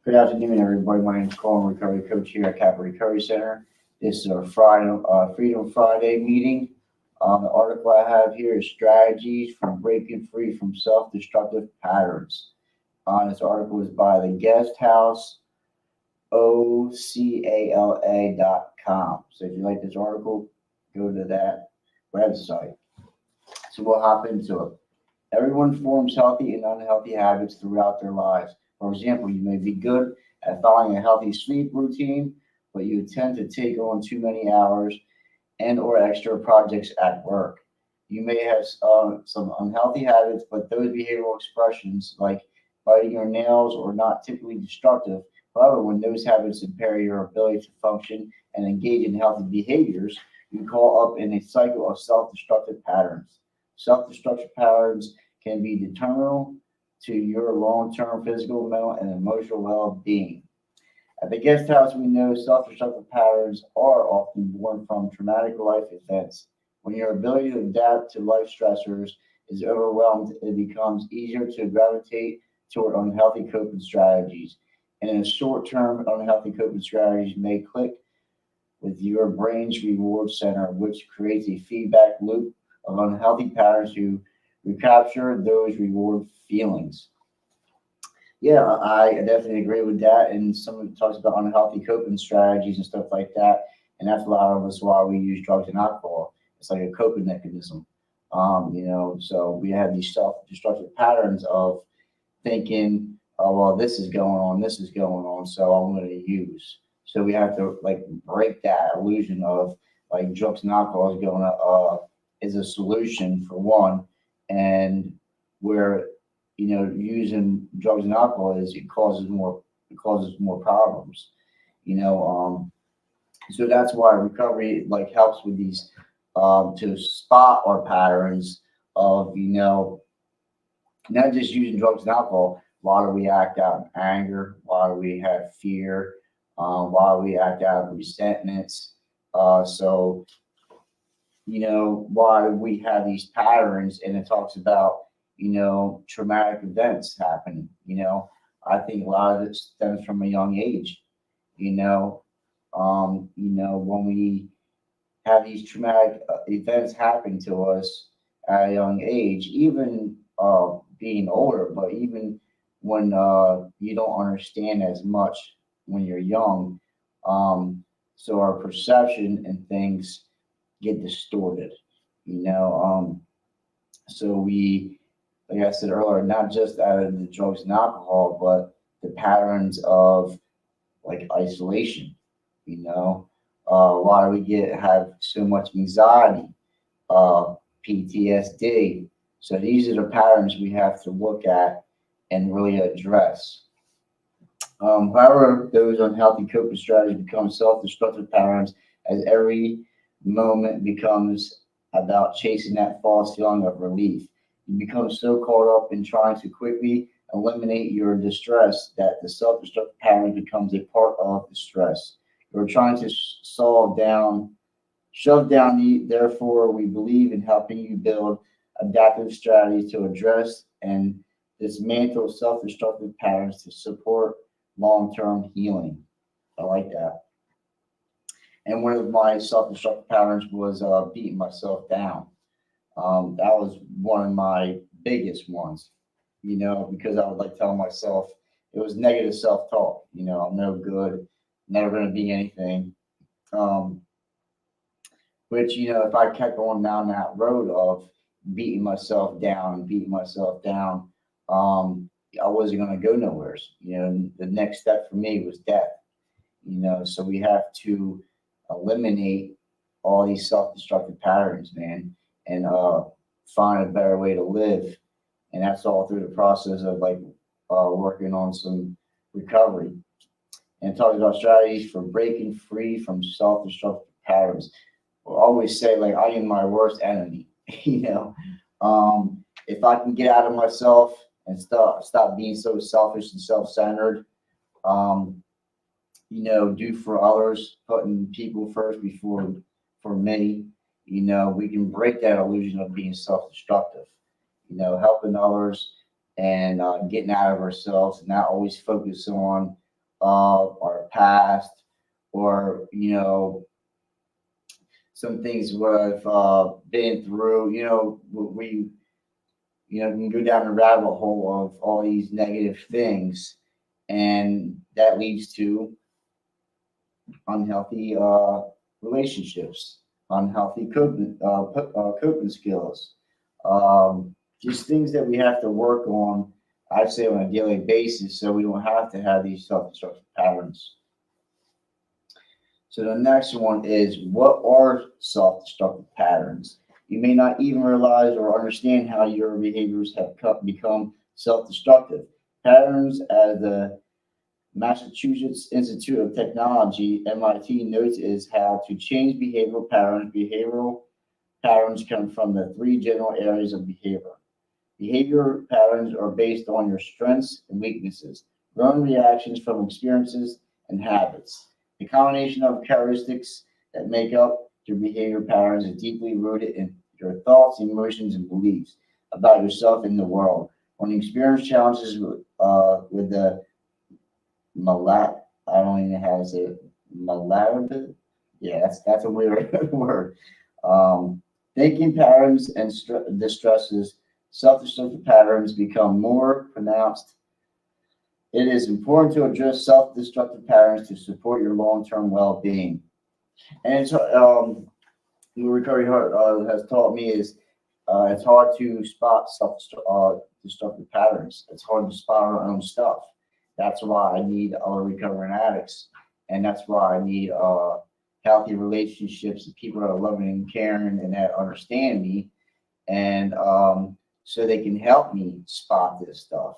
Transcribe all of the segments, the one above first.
Good afternoon, everybody. My name is Colin, recovery coach here at Capital Recovery Center. This is our Freedom Friday meeting. The article I have here is Strategies for Breaking Free from Self-Destructive Patterns. This article is by the Guest House, OCALA.com. So if you like this article, go to that website. So we'll hop into it. Everyone forms healthy and unhealthy habits throughout their lives. For example, you may be good at following a healthy sleep routine, but you tend to take on too many hours and or extra projects at work. You may have some unhealthy habits, but those behavioral expressions like biting your nails are not typically destructive. However, when those habits impair your ability to function and engage in healthy behaviors, you call up in a cycle of self-destructive patterns. Self-destructive patterns can be detrimental to your long-term physical, mental, and emotional well-being. At the guest house, we know self-destructive patterns are often born from traumatic life events. When your ability to adapt to life stressors is overwhelmed, it becomes easier to gravitate toward unhealthy coping strategies. And in the short term, unhealthy coping strategies may click with your brain's reward center, which creates a feedback loop of unhealthy patterns to recapture those reward feelings. Yeah, I definitely agree with that. And someone talks about unhealthy coping strategies and stuff like that. And that's a lot of us why we use drugs and alcohol. It's like a coping mechanism. So we have these self-destructive patterns of thinking, oh, well, this is going on, so I'm going to use. So we have to like break that illusion of like drugs and alcohol is a solution for one, and where using drugs and alcohol is it causes more problems. You know, so that's why recovery like helps with these to spot our patterns of not just using drugs and alcohol. Why do we act out in anger? Why do we have fear? Why do we act out of resentments? So why we have these patterns, and it talks about traumatic events happening. I think a lot of it stems from a young age. You know, when we have these traumatic events happen to us at a young age, even being older, but even when you don't understand as much when you're young, so our perception and things get distorted. You know, so like I said earlier, not just out of the drugs and alcohol, but the patterns of like isolation. You know, why do we have so much anxiety, PTSD? So these are the patterns we have to look at and really address. However, those unhealthy coping strategies become self-destructive patterns as every moment becomes about chasing that false feeling of relief. You become so caught up in trying to quickly eliminate your distress that the self-destructive pattern becomes a part of the stress. You're trying to shove down therefore, we believe in helping you build adaptive strategies to address and dismantle self-destructive patterns to support long-term healing. I like that. And one of my self-destructive patterns was beating myself down. That was one of my biggest ones, because I would like tell myself it was negative self-talk. I'm no good, never going to be anything. Um, which, if I kept going down that road of beating myself down, I wasn't going to go nowhere. The next step for me was death. So we have to eliminate all these self-destructive patterns, man, and find a better way to live. And that's all through the process of like working on some recovery. And it talks about strategies for breaking free from self-destructive patterns. We'll always say like I am my worst enemy. If I can get out of myself and stop being so selfish and self-centered, um, do for others, putting people first before for me. We can break that illusion of being self-destructive. Helping others and getting out of ourselves, and not always focus on our past, or some things we've been through. We can go down the rabbit hole of all these negative things, and that leads to unhealthy relationships, unhealthy coping skills, just things that we have to work on, I'd say, on a daily basis, so we don't have to have these self-destructive patterns. So the next one is, what are self-destructive patterns? You may not even realize or understand how your behaviors have become self-destructive. Patterns, as the Massachusetts Institute of Technology, MIT, notes, is how to change behavioral patterns. Behavioral patterns come from the three general areas of behavior. Behavior patterns are based on your strengths and weaknesses, learned reactions from experiences, and habits. The combination of characteristics that make up your behavior patterns is deeply rooted in your thoughts, emotions, and beliefs about yourself and the world. When you experience challenges with the I don't even know how to say it, malab. Yeah, that's a weird word. Thinking patterns and distresses, self-destructive patterns become more pronounced. It is important to address self-destructive patterns to support your long-term well-being. And what Recovery Heart has taught me is it's hard to spot self-destructive patterns. It's hard to spot our own stuff. That's why I need other recovering addicts, and that's why I need healthy relationships with people that are loving and caring and that understand me, and so they can help me spot this stuff.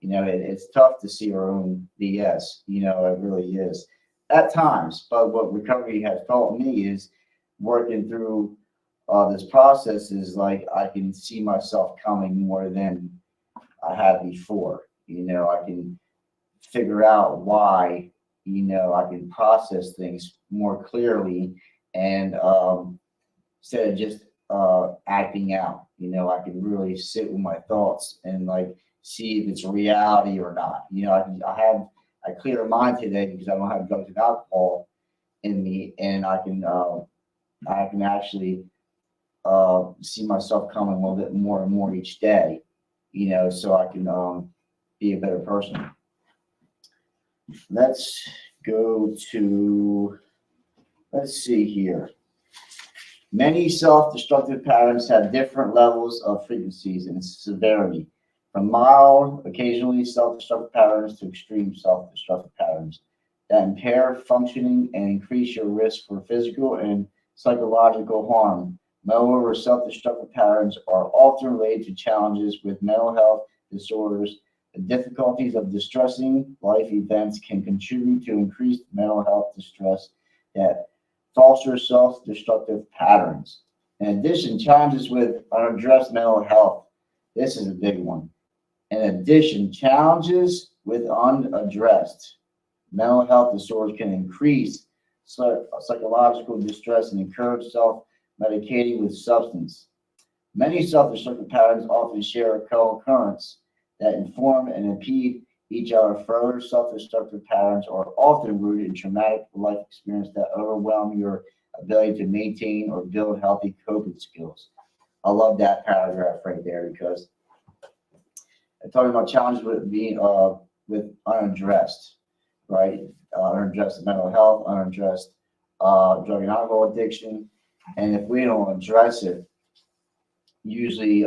It's tough to see our own BS. It really is at times. But what recovery has taught me is working through this process is like I can see myself coming more than I have before. I can figure out why. I can process things more clearly, and instead of just acting out. I can really sit with my thoughts and like see if it's reality or not. I have a clearer mind today because I don't have drugs and alcohol in me, and I can actually see myself coming a little bit more and more each day. So I can be a better person. Let's go to, let's see here. Many self-destructive patterns have different levels of frequencies and severity, from mild, occasionally self-destructive patterns to extreme self-destructive patterns that impair functioning and increase your risk for physical and psychological harm. Moreover, self-destructive patterns are often related to challenges with mental health disorders. The difficulties of distressing life events can contribute to increased mental health distress that foster self-destructive patterns. In addition, challenges with unaddressed mental health. This is a big one. In addition, challenges with unaddressed mental health disorders can increase psychological distress and encourage self-medicating with substance. Many self-destructive patterns often share a co-occurrence that inform and impede each other. Further, self-destructive patterns are often rooted in traumatic life experience that overwhelm your ability to maintain or build healthy coping skills. I love that paragraph right there because I'm talking about challenges with being with unaddressed, right? Unaddressed mental health, unaddressed drug and alcohol addiction, and if we don't address it, usually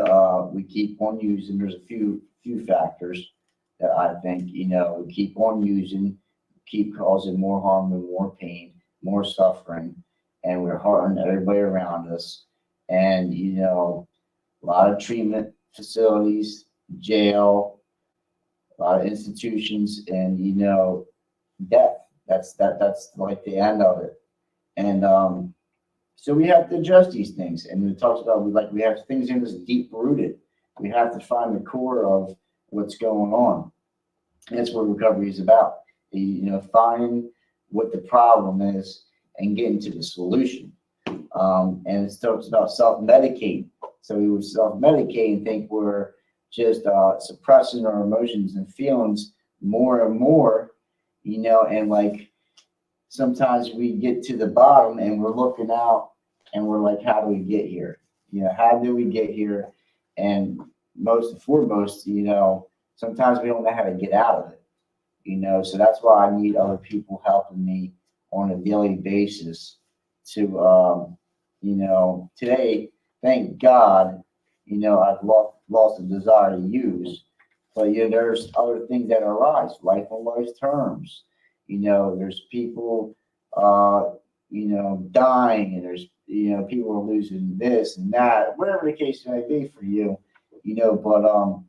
we keep on using. There's a few factors that I think, we keep on using, keep causing more harm and more pain, more suffering, and we're hurting everybody around us. And, a lot of treatment facilities, jail, a lot of institutions, and, death. That's like the end of it. And so we have to address these things. And it talks about we have things in this deep rooted. We have to find the core of what's going on. And that's what recovery is about. Finding what the problem is and getting to the solution. And it talks about self-medicating. So we would self-medicate and think we're just suppressing our emotions and feelings more and more. and like sometimes we get to the bottom and we're looking out and we're like, how do we get here? How do we get here? And most and foremost, sometimes we don't know how to get out of it, so that's why I need other people helping me on a daily basis to, today, thank God, I've lost the desire to use, but, there's other things that arise, life on life's terms. There's people, dying, and there's, people are losing this and that, whatever the case may be for you, but,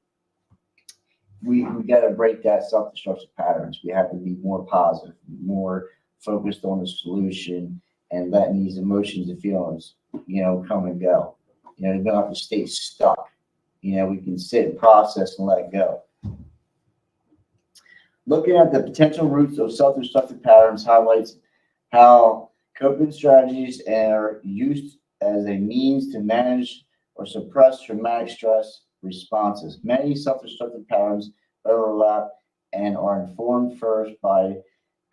we got to break that self-destructive patterns. We have to be more positive, more focused on the solution, and letting these emotions and feelings, come and go. We don't have to stay stuck. We can sit and process and let go. Looking at the potential roots of self-destructive patterns highlights how coping strategies are used as a means to manage or suppress traumatic stress responses. Many self-destructive patterns overlap and are informed first by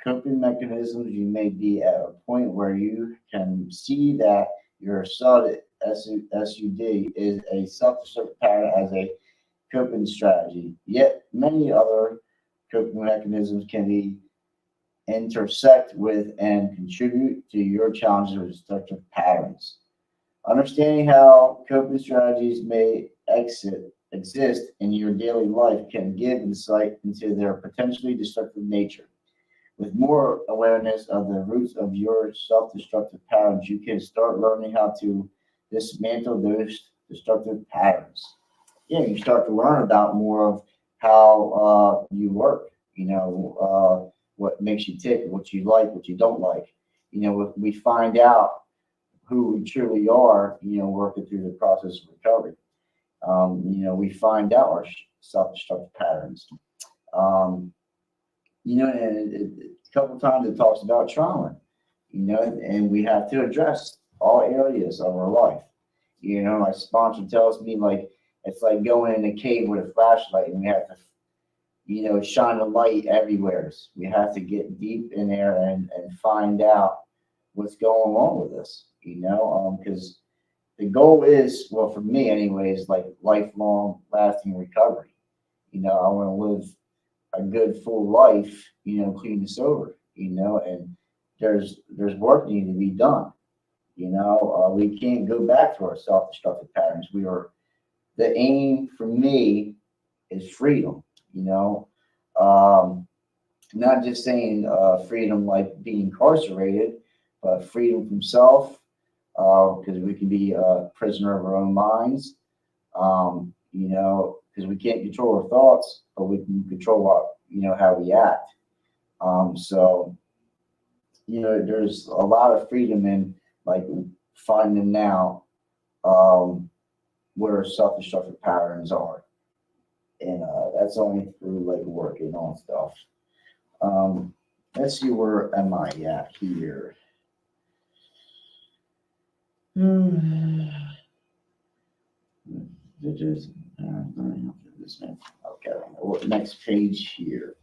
coping mechanisms. You may be at a point where you can see that your SUD is a self-destructive pattern as a coping strategy. Yet many other coping mechanisms can be intersect with and contribute to your challenges or destructive patterns. Understanding how coping strategies may exist in your daily life can give insight into their potentially destructive nature. With more awareness of the roots of your self-destructive patterns, you can start learning how to dismantle those destructive patterns. You start to learn about more of how you work, what makes you tick, what you like, what you don't like. We find out who we truly are, working through the process of recovery. We find out our self-destructive patterns. And a couple of times it talks about trauma, and we have to address all areas of our life. My sponsor tells me, like, it's like going in a cave with a flashlight, and we have to, shine a light everywhere. We have to get deep in there and find out what's going on with us, because the goal is, well, for me anyways, like lifelong lasting recovery. I want to live a good full life, clean and sober, and there's work needing to be done. We can't go back to our self-destructive patterns. The aim for me is freedom, not just saying freedom like being incarcerated, but freedom from self, because we can be a prisoner of our own minds, because we can't control our thoughts, but we can control how we act. So, there's a lot of freedom in like finding out what our self-destructive patterns are. And that's only through like working on stuff. Let's see, where am I at here? Okay, next page here.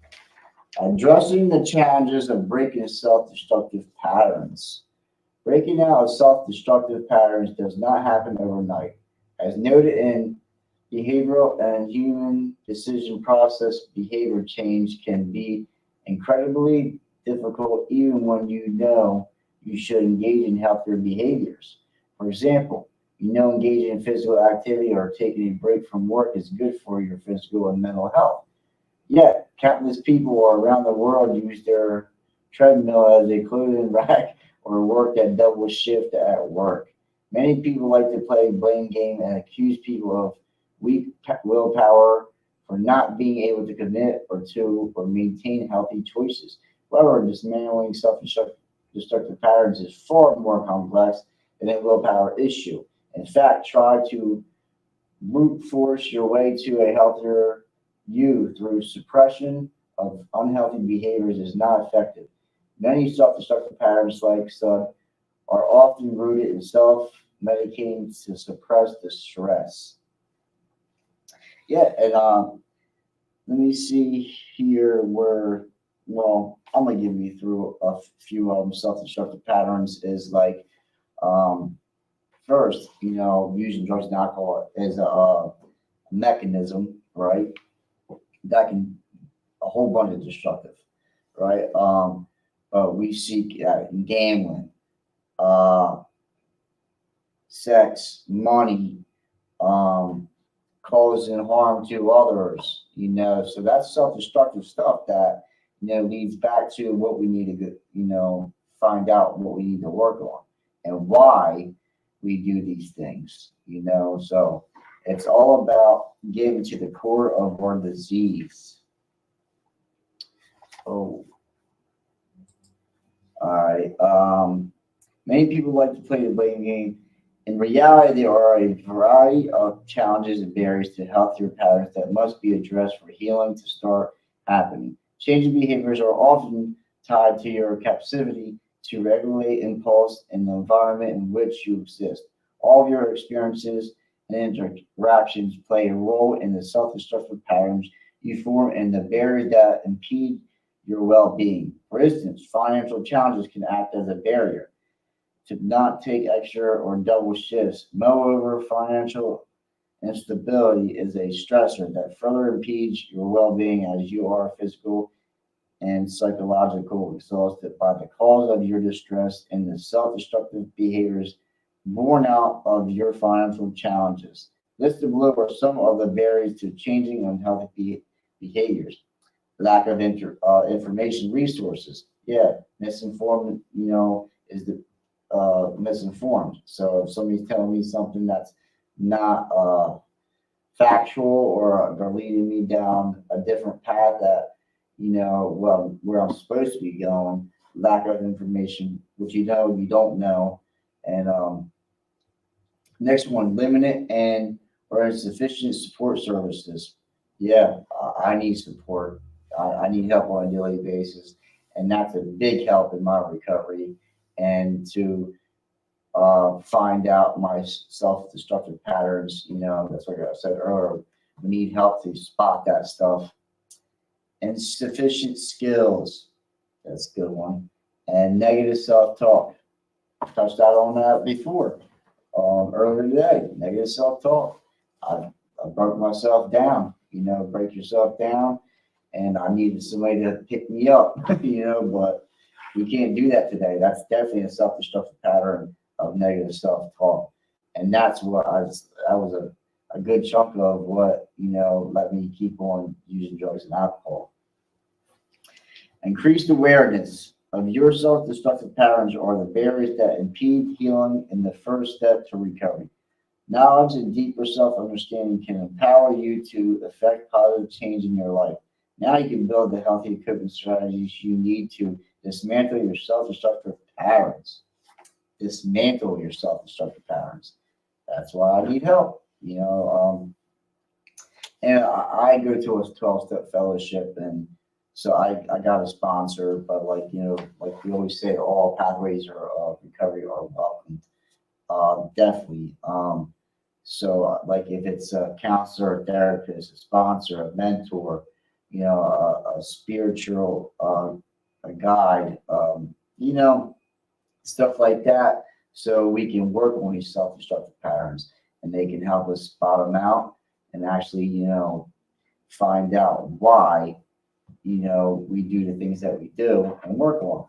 Addressing the challenges of breaking self-destructive patterns. Breaking out of self-destructive patterns does not happen overnight. As noted in behavioral and human decision process, behavior change can be incredibly difficult even when you know you should engage in healthier behaviors. For example, engaging in physical activity or taking a break from work is good for your physical and mental health. Yet, countless people around the world use their treadmill as a clothing rack or work that double shift at work. Many people like to play blame game and accuse people of weak willpower for not being able to commit or maintain healthy choices. However, dismantling self-destructive patterns is far more complex than a willpower issue. In fact, try to brute force your way to a healthier you through suppression of unhealthy behaviors is not effective. Many self-destructive patterns like SUD are often rooted in self-medicating to suppress the stress. Yeah, and let me see here where well, I'm gonna give you through a few self-destructive patterns. Is like, um, first, using drugs and alcohol is a mechanism, right? That can a whole bunch of destructive, right? But we seek gambling, uh, sex, money, um, causing harm to others, so that's self-destructive stuff that, leads back to what we need to get, find out what we need to work on and why we do these things, so it's all about getting to the core of our disease. Oh, all right. Many people like to play the blame game. In reality, there are a variety of challenges and barriers to healthier patterns that must be addressed for healing to start happening. Changing behaviors are often tied to your capacity to regulate impulse and the environment in which you exist. All of your experiences and interactions play a role in the self-destructive patterns you form and the barriers that impede your well-being. For instance, financial challenges can act as a barrier to not take extra or double shifts. Moreover, financial instability is a stressor that further impedes your well-being as you are physical and psychological exhausted by the cause of your distress and the self-destructive behaviors born out of your financial challenges. Listed below are some of the barriers to changing unhealthy behaviors. Lack of information resources. Yeah, misinformed, is the misinformed. So if somebody's telling me something that's not factual, or they're leading me down a different path that, well, where I'm supposed to be going, lack of information, which you don't know. And next one, limited and or insufficient support services. Yeah, I need support. I need help on a daily basis, and that's a big help in my recovery. And to find out my self-destructive patterns, that's like I said earlier. We need help to spot that stuff. Insufficient skills. That's a good one. And negative self-talk. Touched out on that before, earlier today. Negative self-talk. I broke myself down. Break yourself down, and I needed somebody to pick me up. But we can't do that today. That's definitely a self-destructive pattern of negative self-talk, and that's that was a good chunk of what let me keep on using drugs and alcohol. Increased awareness of your self-destructive patterns are the barriers that impede healing and the first step to recovery. Knowledge and deeper self-understanding can empower you to effect positive change in your life. Now you can build the healthy coping strategies you need to dismantle your self-destructive patterns. Dismantle your self-destructive patterns. That's why I need help. And I go to a 12-step fellowship, and so I got a sponsor. But like we always say, all pathways of recovery are welcome. Definitely. So like if it's a counselor, a therapist, a sponsor, a mentor, a spiritual a guide, stuff like that, so we can work on these self-destructive patterns, and they can help us spot them out and actually, find out why, we do the things that we do and work on them.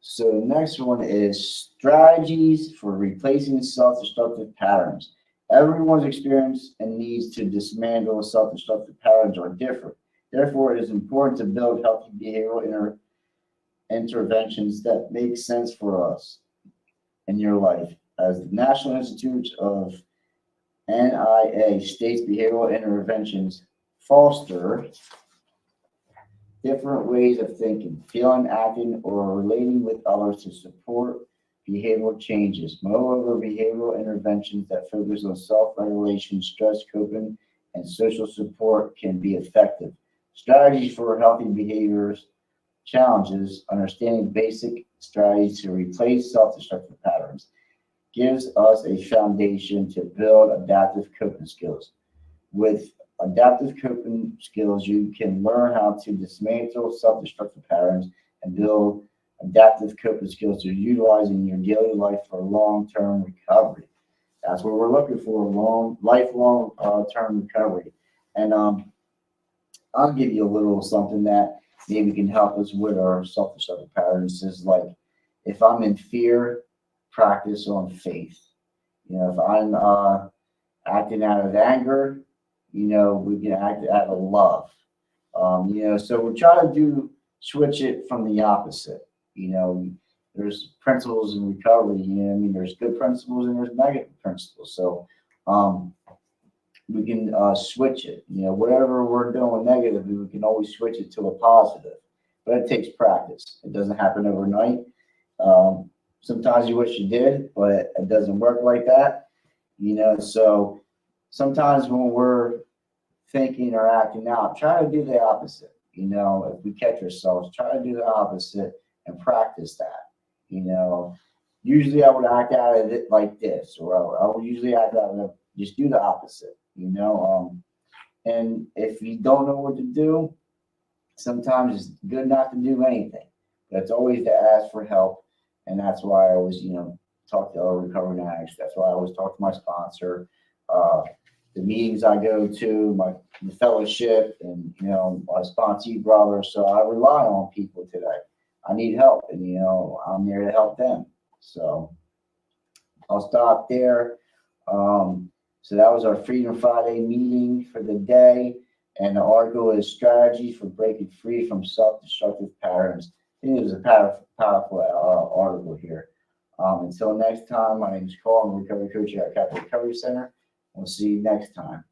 So the next one is strategies for replacing self-destructive patterns. Everyone's experience and needs to dismantle self-destructive patterns are different. Therefore, it is important to build healthy behavioral interventions that make sense for us in your life. As the National Institute of NIA states, behavioral interventions foster different ways of thinking, feeling, acting, or relating with others to support behavioral changes. Moreover, behavioral interventions that focus on self-regulation, stress coping, and social support can be effective. Strategies for healthy behaviors challenges, understanding basic strategies to replace self-destructive patterns gives us a foundation to build adaptive coping skills. With adaptive coping skills, you can learn how to dismantle self-destructive patterns and build adaptive coping skills to utilize in your daily life for long-term recovery. That's what we're looking for, lifelong term recovery. And I'll give you a little something that maybe can help us with our self-destructive patterns. Is like, if I'm in fear, practice on faith. If I'm acting out of anger, we can act out of love. So we try to switch it from the opposite. There's principles in recovery. There's good principles and there's negative principles. So we can switch it. Whatever we're doing negative, we can always switch it to a positive. But it takes practice. It doesn't happen overnight. Sometimes you wish you did, but it doesn't work like that. So sometimes when we're thinking or acting out, try to do the opposite. If we catch ourselves, try to do the opposite and practice that. Usually I would act out of it like this, or I would usually act out of it, just do the opposite. And if you don't know what to do, sometimes it's good not to do anything, but it's always to ask for help. And that's why I always, talk to other recovering addicts. That's why I always talk to my sponsor, the meetings I go to, the fellowship, and my sponsee brother. So I rely on people today. I need help, and I'm there to help them. So I'll stop there. So that was our Freedom Friday meeting for the day, and the article is Strategies for Breaking Free from Self-Destructive Patterns. I think it was a powerful article here. Until next time, my name is Carl. I'm a recovery coach here at Capital Recovery Center. We'll see you next time.